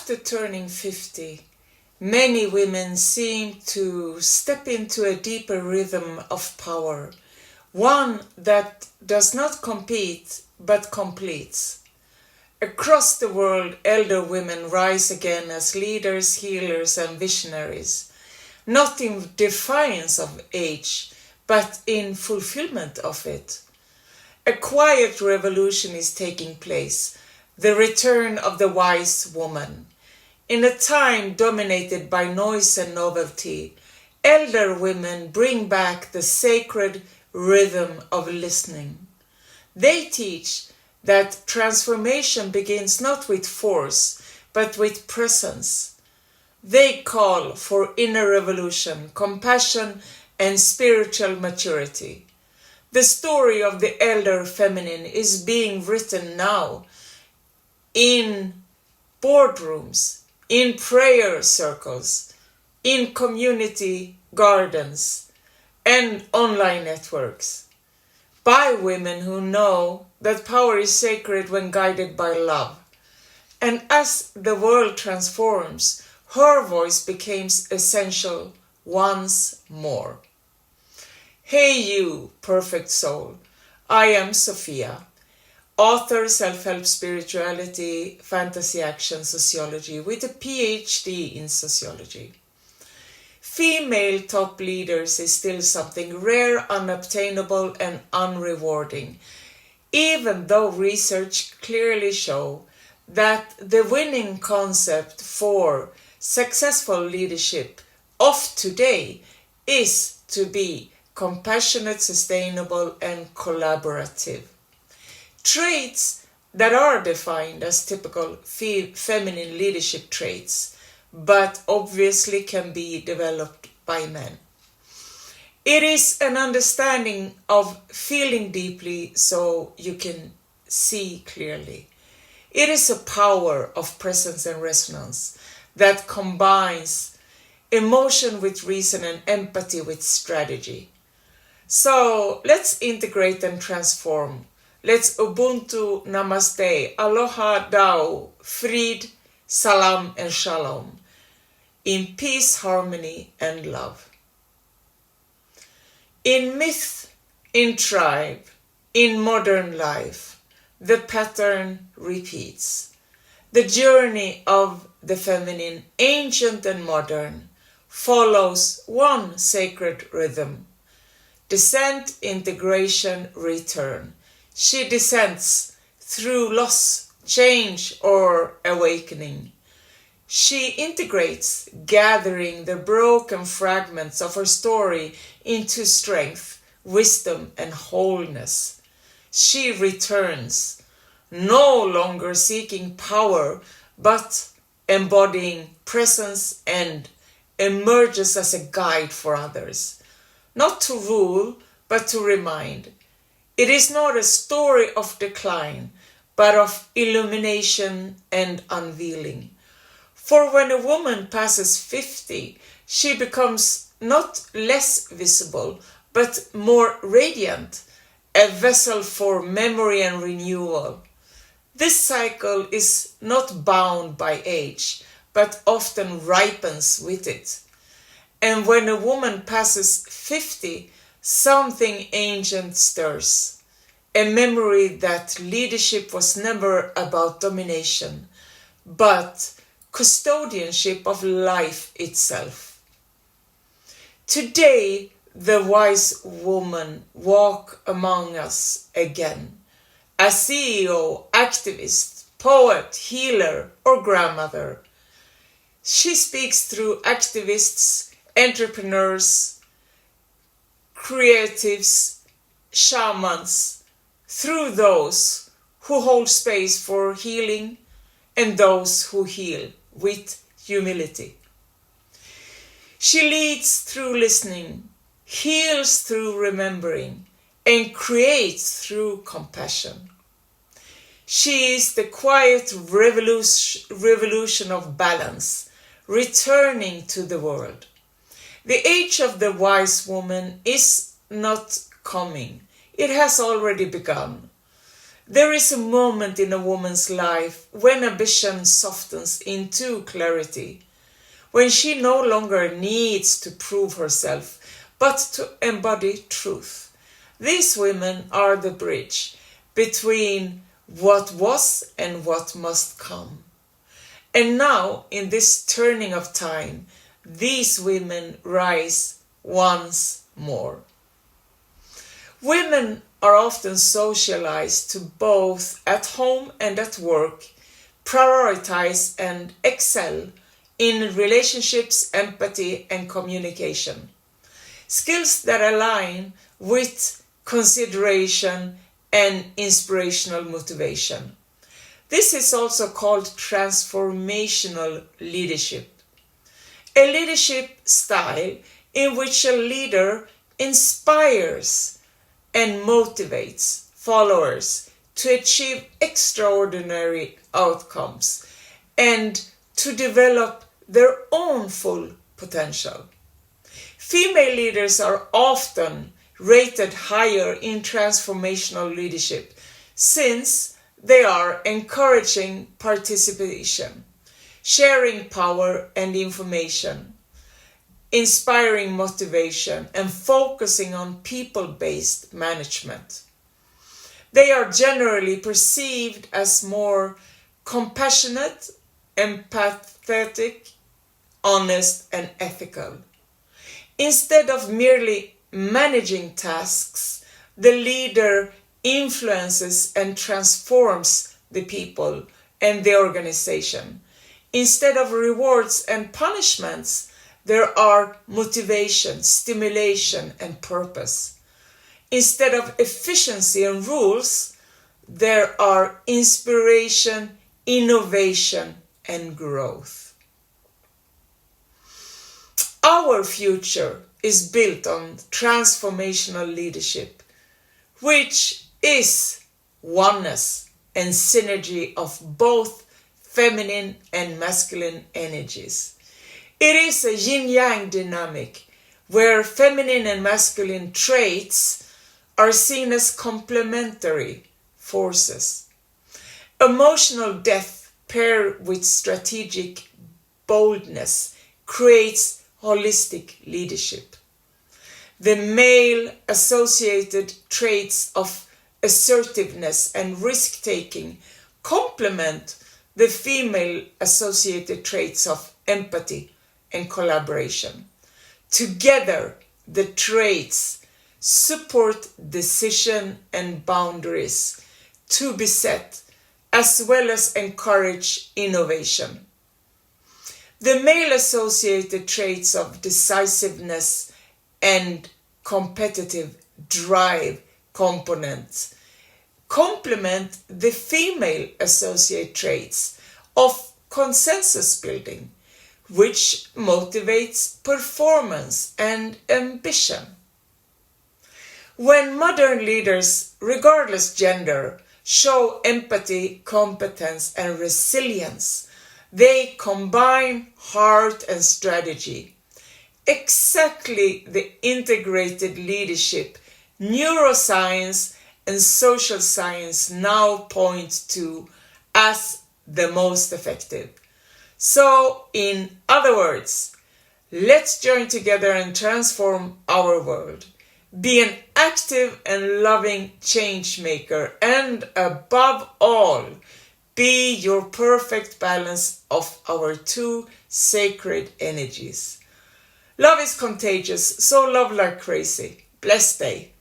After turning 50, many women seem to step into a deeper rhythm of power, one that does not compete but completes. Across the world, elder women rise again as leaders, healers, and visionaries, not in defiance of age, but in fulfilment of it. A quiet revolution is taking place, the return of the wise woman. In a time dominated by noise and novelty, elder women bring back the sacred rhythm of listening. They teach that transformation begins not with force, but with presence. They call for inner revolution, compassion, and spiritual maturity. The story of the elder feminine is being written now in boardrooms, in prayer circles, in community gardens, and online networks, by women who know that power is sacred when guided by love. And as the world transforms, her voice becomes essential once more. Hey you, perfect soul, I am Sophia, author, self-help spirituality, fantasy action sociology with a PhD in sociology. Female top leaders is still something rare, unobtainable, and unrewarding, even though research clearly shows that the winning concept for successful leadership of today is to be compassionate, sustainable, and collaborative. Traits that are defined as typical feminine leadership traits, but obviously can be developed by men. It is an understanding of feeling deeply so you can see clearly. It is a power of presence and resonance that combines emotion with reason and empathy with strategy. So let's integrate and transform. Let's Ubuntu, Namaste, Aloha, Dao, Frid, Salam, and Shalom, in peace, harmony, and love. In myth, in tribe, in modern life, the pattern repeats. The journey of the feminine, ancient and modern, follows one sacred rhythm. Descent, integration, return. She descends through loss, change, or awakening. She integrates, gathering the broken fragments of her story into strength, wisdom, and wholeness. She returns, no longer seeking power, but embodying presence and emerges as a guide for others. Not to rule, but to remind. It is not a story of decline, but of illumination and unveiling. For when a woman passes 50, she becomes not less visible, but more radiant, a vessel for memory and renewal. This cycle is not bound by age, but often ripens with it. And when a woman passes 50, something ancient stirs, a memory that leadership was never about domination, but custodianship of life itself. Today, the wise woman walk among us again, a CEO, activist, poet, healer, or grandmother. She speaks through activists, entrepreneurs, creatives, shamans, through those who hold space for healing and those who heal with humility. She leads through listening, heals through remembering, and creates through compassion. She is the quiet revolution of balance, returning to the world. The age of the wise woman is not coming. It has already begun. There is a moment in a woman's life when ambition softens into clarity, when she no longer needs to prove herself, but to embody truth. These women are the bridge between what was and what must come. And now, in this turning of time, these women rise once more. Women are often socialized to both at home and at work prioritize and excel in relationships, empathy, and communication. Skills that align with consideration and inspirational motivation. This is also called transformational leadership. A leadership style in which a leader inspires and motivates followers to achieve extraordinary outcomes and to develop their own full potential. Female leaders are often rated higher in transformational leadership since they are encouraging participation, sharing power and information, inspiring motivation, and focusing on people-based management. They are generally perceived as more compassionate, empathetic, honest, and ethical. Instead of merely managing tasks, the leader influences and transforms the people and the organization. Instead of rewards and punishments, there are motivation, stimulation, and purpose. Instead of efficiency and rules, there are inspiration, innovation, and growth. Our future is built on transformational leadership, which is oneness and synergy of both feminine and masculine energies. It is a yin-yang dynamic where feminine and masculine traits are seen as complementary forces. Emotional depth paired with strategic boldness creates holistic leadership. The male associated traits of assertiveness and risk-taking complement the female associated traits of empathy and collaboration. Together, the traits support decision and boundaries to be set, as well as encourage innovation. The male-associated traits of decisiveness and competitive drive components complement the female-associated traits of consensus building, which motivates performance and ambition. When modern leaders, regardless gender, show empathy, competence, and resilience, they combine heart and strategy. Exactly the integrated leadership, neuroscience, and social science now point to as the most effective. So, in other words, let's join together and transform our world. Be an active and loving change maker, and above all, be your perfect balance of our two sacred energies. Love is contagious, so love like crazy. Blessed day.